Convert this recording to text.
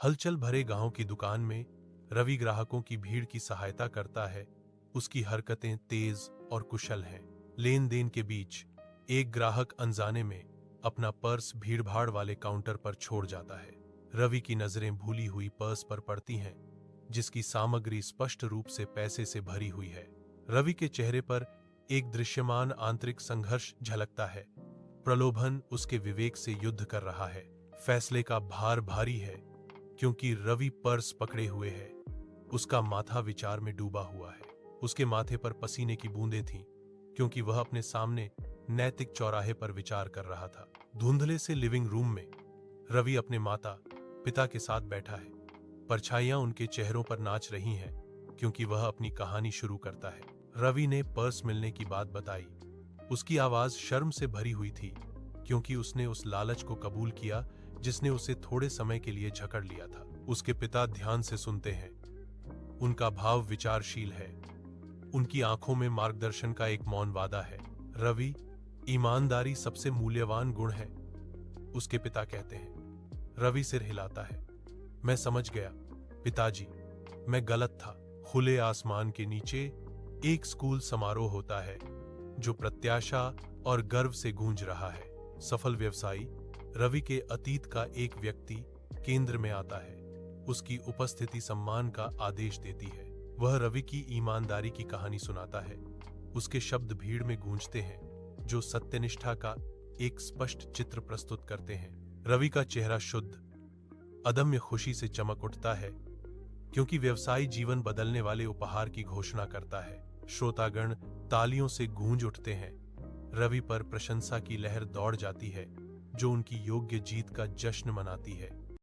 हलचल भरे गांव की दुकान में रवि ग्राहकों की भीड़ की सहायता करता है। उसकी हरकतें तेज और कुशल हैं। लेन देन के बीच एक ग्राहक अनजाने में अपना पर्स भीड़भाड़ वाले काउंटर पर छोड़ जाता है। रवि की नजरें भूली हुई पर्स पर पड़ती हैं, जिसकी सामग्री स्पष्ट रूप से पैसे से भरी हुई है। रवि के चेहरे पर एक दृश्यमान आंतरिक संघर्ष झलकता है। प्रलोभन उसके विवेक से युद्ध कर रहा है। फैसले का भार भारी है, क्योंकि रवि पर्स पकड़े हुए है। उसका माथा विचार में डूबा हुआ है। उसके माथे पर पसीने की बूंदें थीं, क्योंकि वह अपने सामने नैतिक चौराहे पर विचार कर रहा था। धुंधले से लिविंग रूम में रवि अपने माता पिता के साथ बैठा है। परछाइयां उनके चेहरों पर नाच रही हैं, क्योंकि वह अपनी कहानी शुरू करता है। रवि ने पर्स मिलने की बात बताई। उसकी आवाज शर्म से भरी हुई थी, क्योंकि उसने उस लालच को कबूल किया जिसने उसे थोड़े समय के लिए जकड़ लिया था। उसके पिता ध्यान से सुनते हैं। उनका भाव विचारशील है। उनकी आंखों में मार्गदर्शन का एक मौन वादा है। रवि, ईमानदारी सबसे मूल्यवान गुण है, उसके पिता कहते हैं। रवि सिर हिलाता है। मैं समझ गया पिताजी, मैं गलत था। खुले आसमान के नीचे एक स्कूल समारोह होता है जो प्रत्याशा और गर्व से गूंज रहा है। सफल व्यवसायी रवि के अतीत का एक व्यक्ति केंद्र में आता है। उसकी उपस्थिति सम्मान का आदेश देती है। वह रवि की ईमानदारी की कहानी सुनाता है। उसके शब्द भीड़ में गूंजते हैं, जो सत्यनिष्ठा का एक स्पष्ट चित्र प्रस्तुत करते हैं। रवि का चेहरा शुद्ध, अदम्य खुशी से चमक उठता है, क्योंकि व्यवसायी जीवन बदलने वाले उपहार की घोषणा करता है। श्रोतागण तालियों से गूंज उठते हैं। रवि पर प्रशंसा की लहर दौड़ जाती है, जो उनकी योग्य जीत का जश्न मनाती है।